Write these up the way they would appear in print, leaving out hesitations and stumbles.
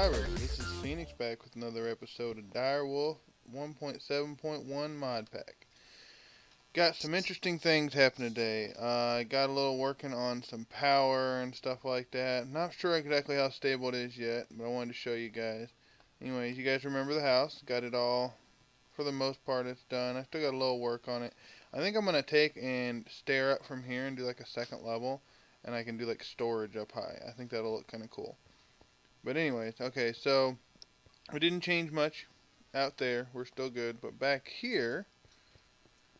subscribers. This is Phoenix back with another episode of Direwolf 1.7.1 Mod Pack. Got some interesting things happening today. I got a little working on some power and stuff like that. Not sure exactly how stable it is yet, but I wanted to show you guys. Anyways, you guys remember the house. Got it all, for the most part, it's done. I still got a little work on it. I think I'm going to take and stair up from here and do like a second level. And I can do like storage up high. I think that'll look kind of cool. But anyways, okay, so we didn't change much out there. We're still good. But back here,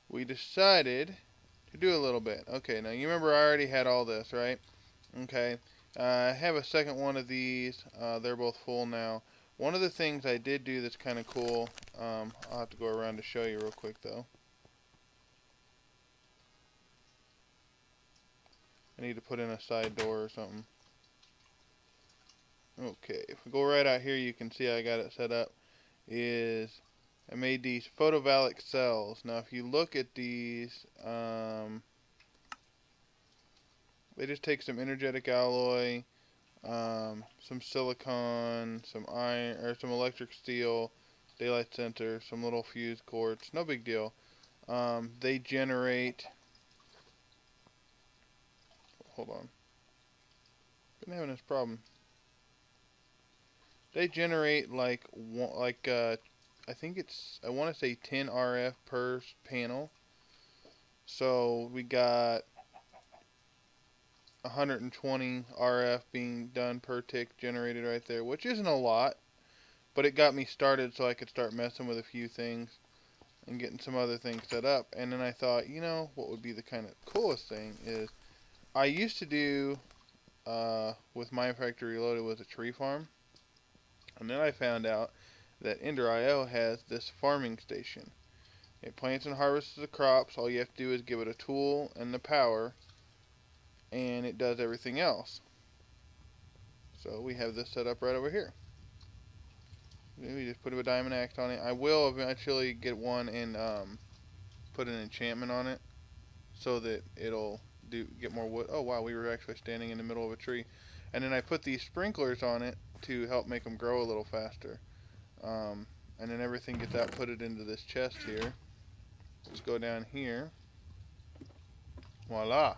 we decided to do a little bit. Okay, now you remember I already had all this, right? Okay, I have a second one of these. They're both full now. One of the things I did do that's kind of cool, I'll have to go around to show you real quick though. I need to put in a side door or something. Okay, if we go right out here, you can see I got it set up. I made these photovoltaic cells. Now, if you look at these, they just take some energetic alloy, some silicon, some iron, or some electric steel, daylight sensor, some little fuse cords. No big deal. They generate. Hold on. Been having this problem. They generate I think I want to say 10 RF per panel. So we got 120 RF being done per tick generated right there, which isn't a lot, but it got me started so I could start messing with a few things and getting some other things set up. And then I thought, you know, what would be the kind of coolest thing is I used to do with Minecraft Reloaded was a tree farm. And then I found out that Ender.io has this farming station. It plants and harvests the crops. All you have to do is give it a tool and the power, and it does everything else. So we have this set up right over here. We just put a diamond axe on it. I will eventually get one and put an enchantment on it so that it'll get more wood. Oh wow, we were actually standing in the middle of a tree. And then I put these sprinklers on it to help make them grow a little faster. And then everything gets outputted into this chest here. Let's go down here. Voila.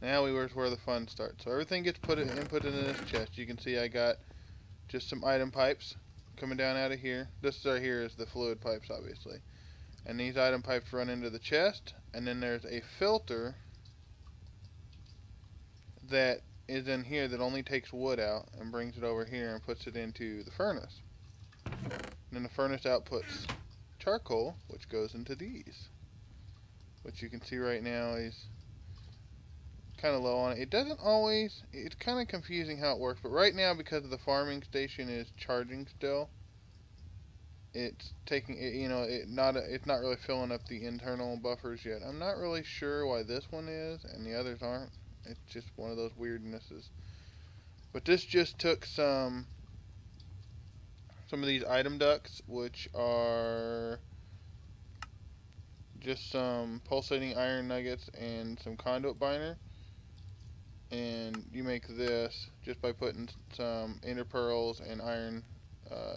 Now where's where the fun starts. So everything gets input into this chest. You can see I got just some item pipes coming down out of here. This right here is the fluid pipes, obviously. And these item pipes run into the chest. And then there's a filter that is in here that only takes wood out and brings it over here and puts it into the furnace. And then the furnace outputs charcoal, which goes into these. Which you can see right now is kind of low on it. It doesn't always, it's kind of confusing how it works, but right now because the farming station is charging still, it's taking it, you know, it's not really filling up the internal buffers yet. I'm not really sure why this one is and the others aren't. It's just one of those weirdnesses. But this just took some of these item ducts, which are just some pulsating iron nuggets and some conduit binder. And you make this just by putting some ender pearls and iron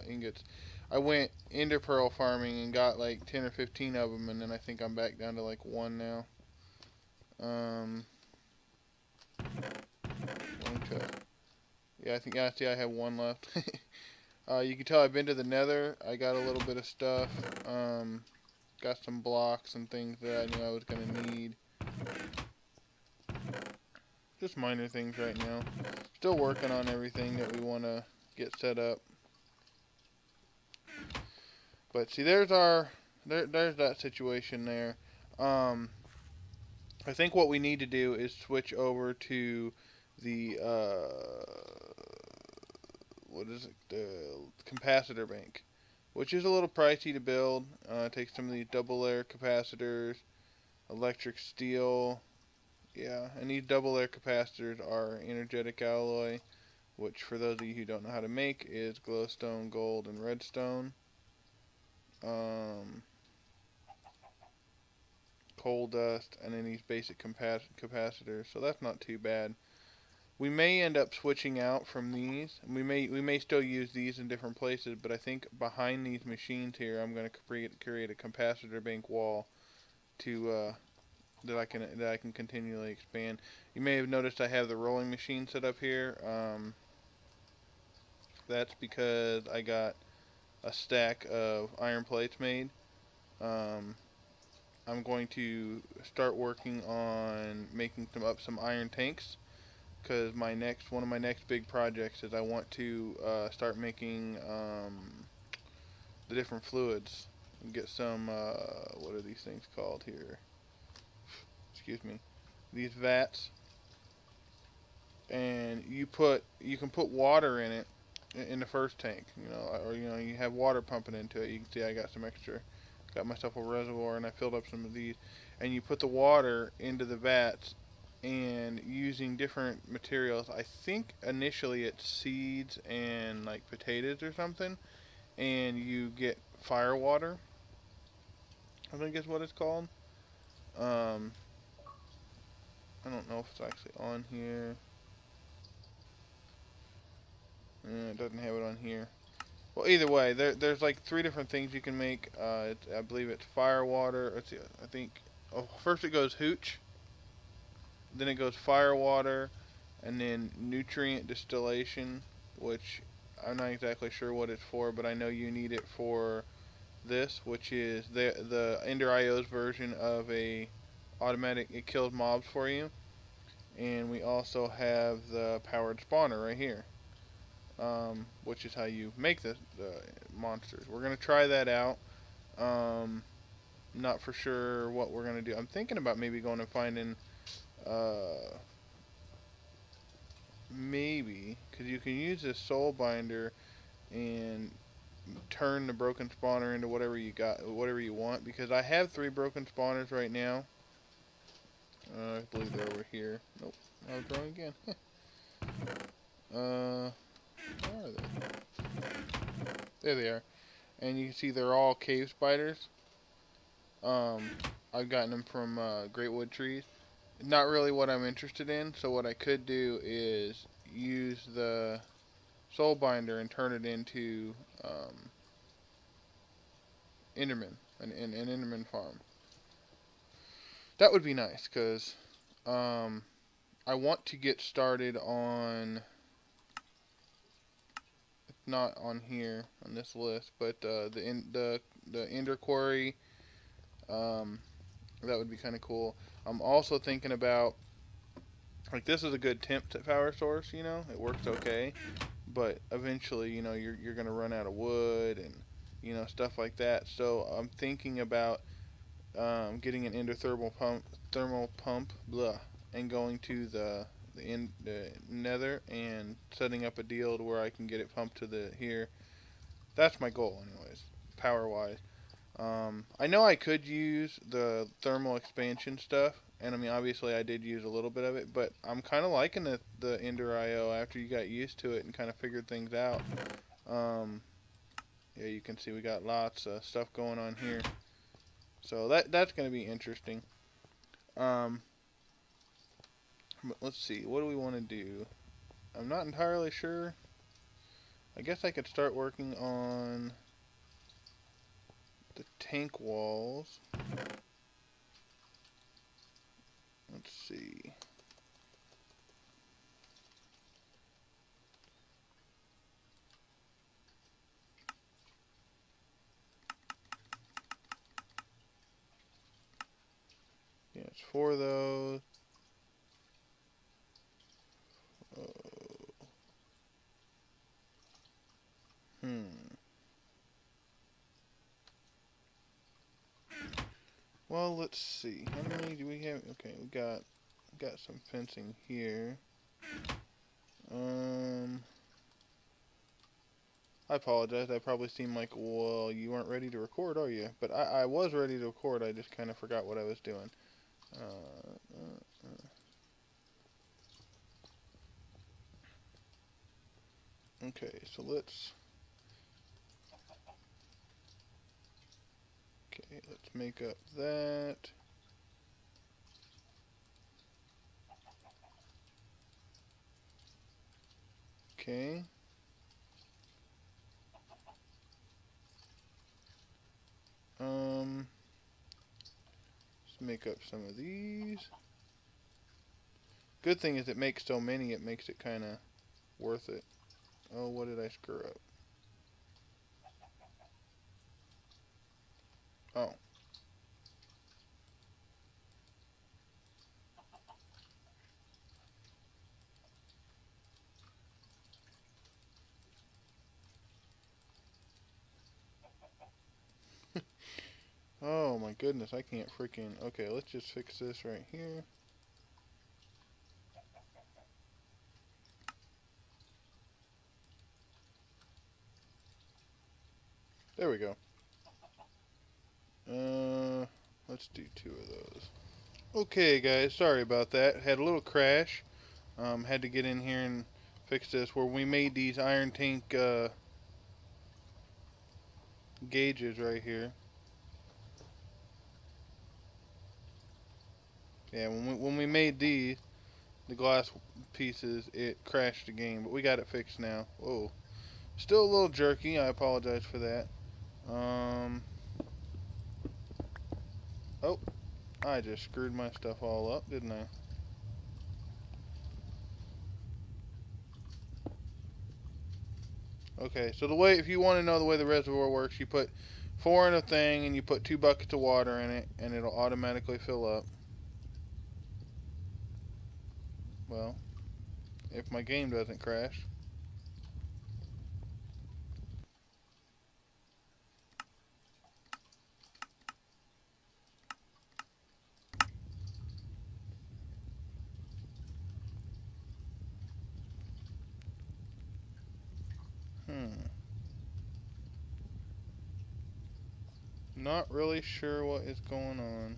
ingots. I went ender pearl farming and got like 10 or 15 of them, and then I think I'm back down to like one now. Okay. Yeah, see I have one left. You can tell I've been to the nether. I got a little bit of stuff. Got some blocks and things that I knew I was going to need. Just minor things right now. Still working on everything that we want to get set up. But see, there's that situation there. I think what we need to do is switch over to the the capacitor bank, which is a little pricey to build. It takes some of these double layer capacitors, electric steel, yeah, and these double layer capacitors are energetic alloy, which for those of you who don't know how to make is glowstone, gold, and redstone. Coal dust, and then these basic capacitors, so that's not too bad. We may end up switching out from these. We may still use these in different places, but I think behind these machines here, I'm going to create a capacitor bank wall to that I can continually expand. You may have noticed I have the rolling machine set up here. That's because I got a stack of iron plates made. Um, I'm going to start working on making some iron tanks, because one of my next big projects is I want to start making the different fluids and get some what are these things called here? Excuse me. These vats, and you can put water in it in the first tank, or you have water pumping into it. You can see I got some extra, got myself a reservoir, and I filled up some of these, and you put the water into the vats, and using different materials. I think initially it's seeds and like potatoes or something, and you get fire water, I think is what it's called. um, I don't know if it's actually on here. It doesn't have it on here. Well, either way, there's like three different things you can make. I believe it's fire water. Let's see. I think. Oh, first it goes hooch, then it goes fire water, and then nutrient distillation, which I'm not exactly sure what it's for, but I know you need it for this, which is the Ender IO's version of a automatic. It kills mobs for you, and we also have the powered spawner right here. Which is how you make the monsters. We're gonna try that out. Um, not for sure what we're gonna do. I'm thinking about maybe going and finding, uh, maybe because you can use this soul binder and turn the broken spawner into whatever you want. Because I have 3 broken spawners right now. I believe they're over here. Nope, I was wrong again. Where are they? There they are. And you can see they're all cave spiders. I've gotten them from great wood trees. Not really what I'm interested in, so what I could do is use the soul binder and turn it into Enderman, an Enderman farm. That would be nice, because I want to get started on, not on here on this list, but the Ender Quarry. That would be kind of cool. I'm also thinking about, like, this is a good temp power source. It works okay, but eventually, you're gonna run out of wood and stuff like that. So I'm thinking about getting an Ender thermal pump, blah, and going to the Nether and setting up a deal to where I can get it pumped to the here. That's my goal, anyways, power wise. I know I could use the thermal expansion stuff, and I mean, obviously I did use a little bit of it, but I'm kind of liking the Ender IO after you got used to it and kind of figured things out. Yeah, you can see we got lots of stuff going on here, so that's going to be interesting. But let's see, what do we want to do? I'm not entirely sure. I guess I could start working on the tank walls. Let's see. Yeah, it's 4 of those. Well, let's see. How many do we have? Okay, we got some fencing here. I apologize. I probably seem like, well, you weren't ready to record, are you? But I was ready to record. I just kind of forgot what I was doing. Okay, so let's make up that. Okay. Let's make up some of these. Good thing is it makes so many, it makes it kind of worth it. Oh, what did I screw up? Oh. Oh my goodness, I can't freaking... Okay, let's just fix this right here. There we go. Let's do 2 of those. Okay guys, sorry about that. Had a little crash. Had to get in here and fix this where we made these iron tank gauges right here. Yeah, when we made these, the glass pieces, it crashed the game, but we got it fixed now. Whoa. Still a little jerky, I apologize for that. Oh, I just screwed my stuff all up, didn't I? Okay, so the way, if you want to know the way the reservoir works, you put 4 in a thing and you put 2 buckets of water in it and it'll automatically fill up. Well, if my game doesn't crash. Not really sure what is going on.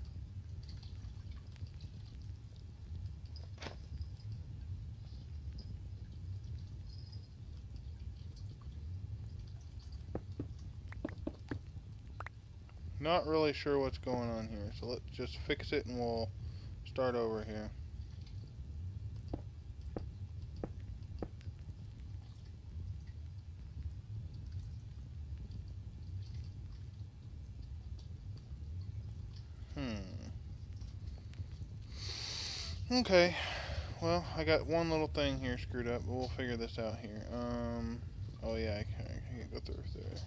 Not really sure what's going on here. So let's just fix it and we'll start over here. Okay. Well, I got one little thing here screwed up, but we'll figure this out here. Oh yeah, I can't go through there.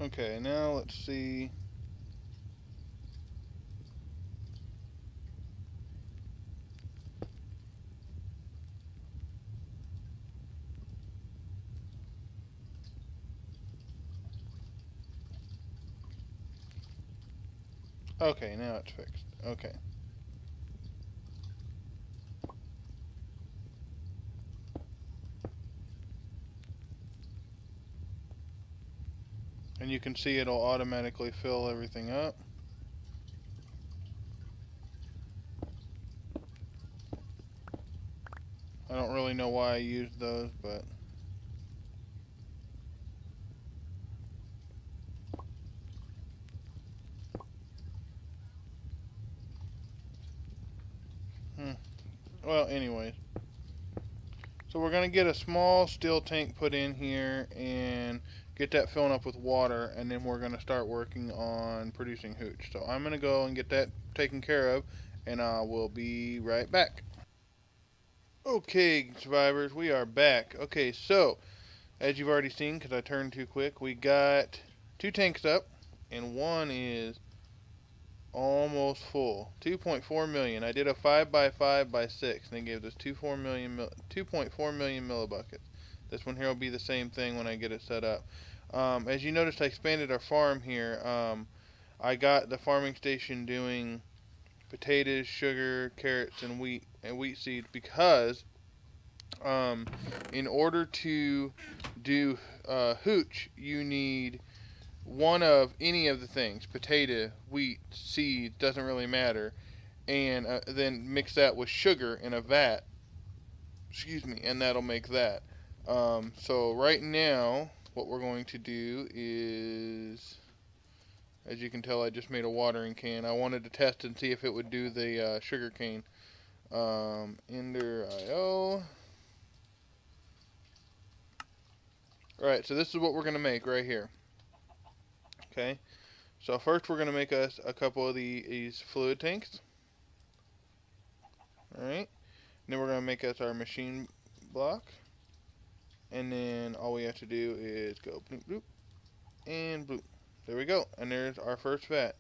Okay, now let's see. Okay, now it's fixed. Okay. And you can see it'll automatically fill everything up. I don't really know why I used those, but... Well, anyways. So we're going to get a small steel tank put in here and get that filling up with water, and then we're going to start working on producing hooch. So I'm going to go and get that taken care of, and I will be right back. Okay, survivors, we are back. Okay, so as you've already seen, because I turned too quick, we got 2 tanks up, and one is almost full. 2.4 million. I did a 5x5x6, and it gives us 2.4 million millibuckets. This one here will be the same thing when I get it set up. As you noticed, I expanded our farm here. I got the farming station doing potatoes, sugar, carrots, and wheat seeds because in order to do hooch, you need one of any of the things, potato, wheat, seed, doesn't really matter, and then mix that with sugar in a vat, excuse me, and that'll make that. So right now, what we're going to do is, as you can tell, I just made a watering can. I wanted to test and see if it would do the sugar cane. Ender IO. Alright, so this is what we're going to make right here. Okay, so first we're going to make us a couple of these fluid tanks. Alright, then we're going to make us our machine block. And then all we have to do is go bloop bloop and bloop. There we go, and there's our first vat.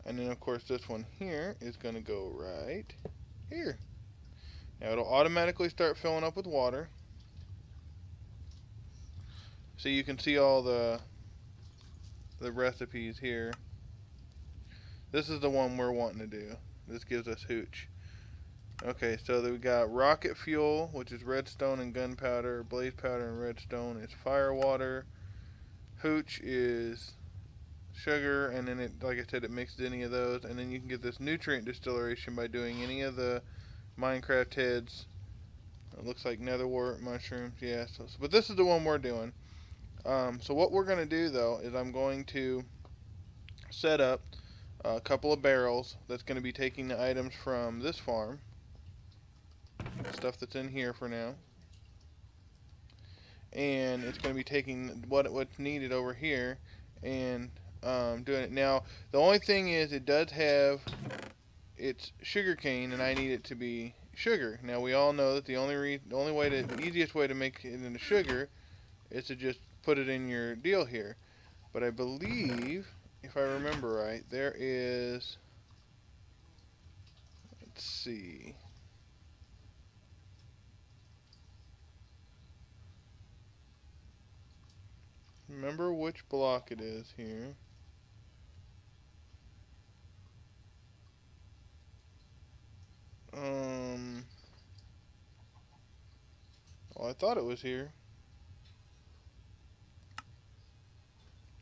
And then of course this one here is going to go right here. Now it'll automatically start filling up with water. So you can see all the recipes here. This is the one we're wanting to do. This gives us hooch. Okay, so we got rocket fuel, which is redstone and gunpowder. Blaze powder and redstone is fire water. Hooch is sugar, and then it, like I said, it mixes any of those. And then you can get this nutrient distillation by doing any of the Minecraft heads. It looks like netherwort mushrooms, yeah. But this is the one we're doing. So what we're going to do, though, is I'm going to set up a couple of barrels that's going to be taking the items from this farm, stuff that's in here for now, and it's going to be taking what's needed over here and doing it. Now, the only thing is it does have its sugar cane, and I need it to be sugar. Now, we all know that the easiest way to make it into sugar is to just put it in your deal here. But I believe, if I remember right, there is, let's see, remember which block it is here. Well, I thought it was here.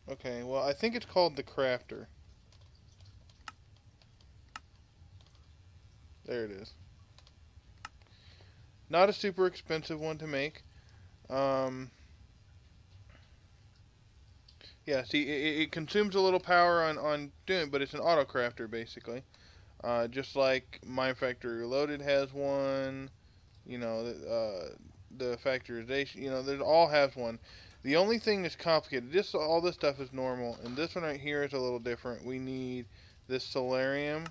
Okay, well, I think it's called the crafter. There it is. Not a super expensive one to make. Yeah, see, it consumes a little power on doing it, but it's an auto crafter, basically. Just like Factory Reloaded has one, you know, the factorization, you know, there's all has one. The only thing that's complicated, all this stuff is normal, and this one right here is a little different. We need this solarium,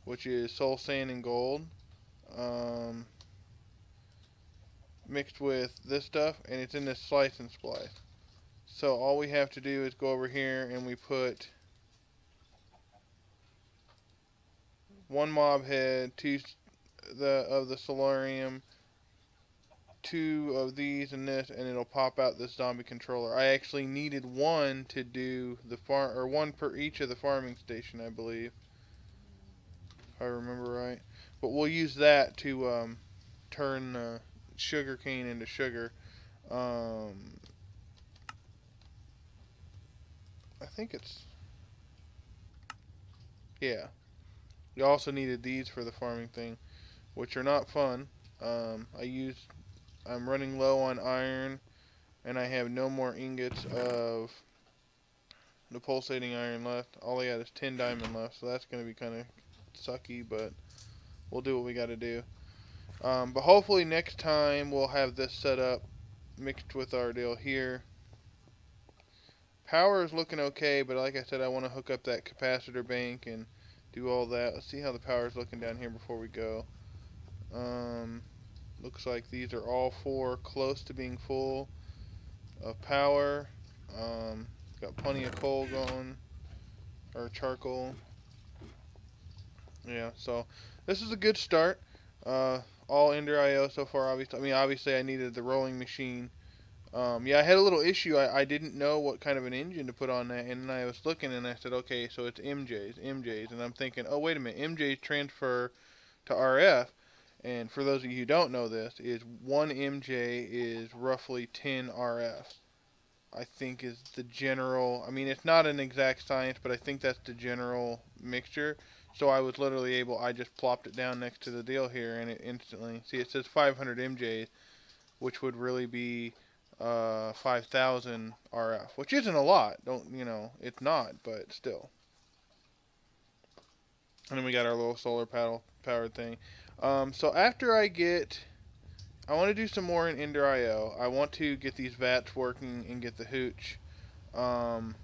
which is soul sand and gold, mixed with this stuff, and it's in this slice and splice. So all we have to do is go over here and we put one mob head, two of the solarium, two of these and this, and it'll pop out this zombie controller. I actually needed one to do the one per each of the farming station, I believe, if I remember right. But we'll use that to turn sugar cane into sugar. I think it's, yeah. You also needed these for the farming thing, which are not fun. I'm running low on iron, and I have no more ingots of the pulsating iron left. All I got is 10 diamond left, so that's going to be kind of sucky, but we'll do what we got to do. But hopefully next time we'll have this set up mixed with our deal here. Power is looking okay, but like I said, I want to hook up that capacitor bank and do all that. Let's see how the power is looking down here before we go. Looks like these are all four close to being full of power. Got plenty of coal going, or charcoal. Yeah, so this is a good start. All Ender IO so far, obviously. I mean, obviously I needed the rolling machine. Yeah, I had a little issue. I didn't know what kind of an engine to put on that, and then I was looking and I said, okay, so it's MJs, and I'm thinking, oh, wait a minute, MJs transfer to RF, and for those of you who don't know this, is one MJ is roughly 10 RF. I think is the general. I mean, it's not an exact science, but I think that's the general mixture. So I was literally able. I just plopped it down next to the deal here, and it instantly. See, it says 500 MJs, which would really be 5,000 RF, which isn't a lot. Don't it's not, but still. And then we got our little solar paddle powered thing. So after I want to do some more in Ender IO. I want to get these vats working and get the hooch. Um,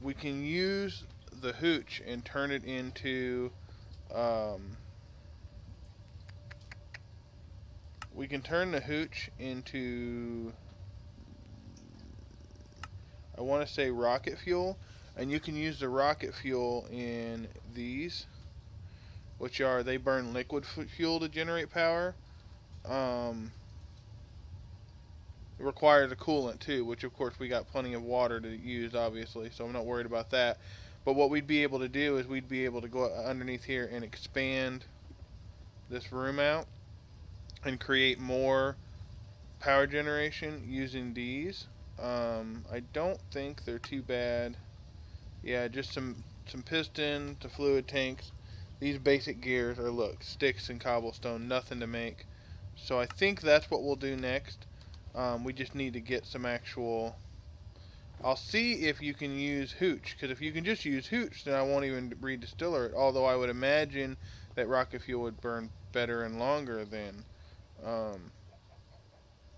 we can use the hooch and turn it into. Um, we can turn the hooch into. I want to say rocket fuel, and you can use the rocket fuel in these, which are they burn liquid fuel to generate power. Um, It requires a coolant too, which of course we got plenty of water to use, obviously, so I'm not worried about that. But what we'd be able to do is we'd be able to go underneath here and expand this room out and create more power generation using these. I don't think they're too bad. Yeah, just some piston to fluid tanks. These basic gears are, look, sticks and cobblestone, nothing to make. So I think that's what we'll do next. We just need to get some actual. I'll see if you can use hooch, because if you can just use hooch, then I won't even redistiller it. Although I would imagine that rocket fuel would burn better and longer um,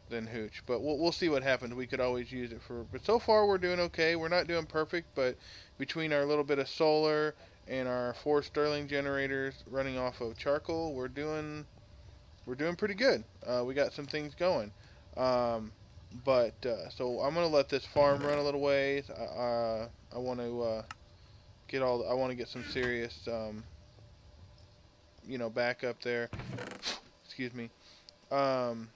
than hooch. But we'll see what happens. We could always use it for. But so far we're doing okay. We're not doing perfect, but between our little bit of solar and our 4 Stirling generators running off of charcoal, we're doing pretty good. We got some things going. So I'm gonna let this farm run a little ways. I want to I want to get some serious backup there. Excuse me. Let's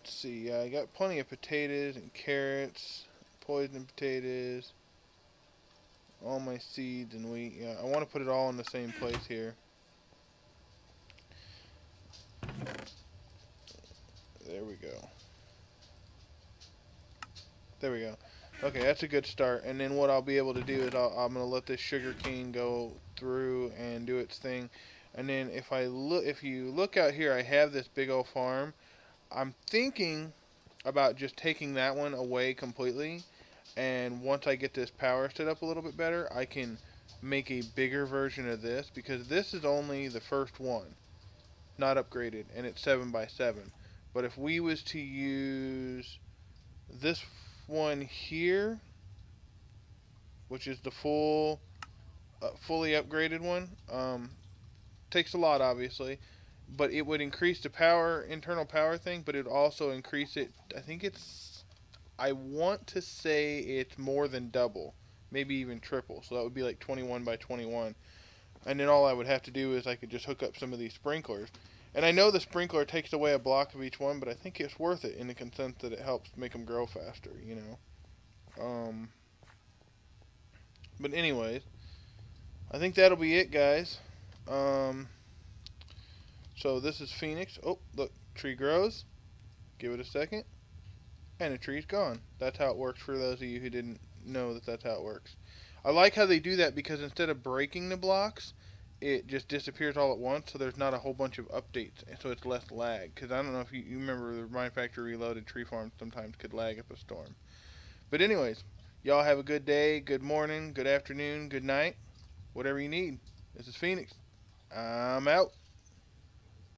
see. I got plenty of potatoes and carrots, poison potatoes, all my seeds and wheat. Yeah, I want to put it all in the same place here. There we go. There we go. Okay, that's a good start. And then what I'll be able to do is I'm going to let this sugar cane go through and do its thing. And then if you look out here, I have this big old farm. I'm thinking about just taking that one away completely. And once I get this power set up a little bit better, I can make a bigger version of this, because this is only the first one, not upgraded, and it's 7x7. But if we was to use this one here, which is the fully upgraded one, takes a lot obviously, but it would increase the internal power thing, but it would also increase it. I want to say it's more than double, maybe even triple. So that would be like 21x21. And then all I would have to do is I could just hook up some of these sprinklers. And I know the sprinkler takes away a block of each one, but I think it's worth it in the sense that it helps make them grow faster, But anyways, I think that'll be it, guys. So this is Phoenix. Oh, look, tree grows. Give it a second, and the tree's gone. That's how it works for those of you who didn't know that that's how it works. I like how they do that, because instead of breaking the blocks, it just disappears all at once, so there's not a whole bunch of updates, so it's less lag. Because I don't know if you remember, the Minecraft Reloaded tree farms sometimes could lag up a storm. But anyways, y'all have a good day, good morning, good afternoon, good night, whatever you need. This is Phoenix. I'm out.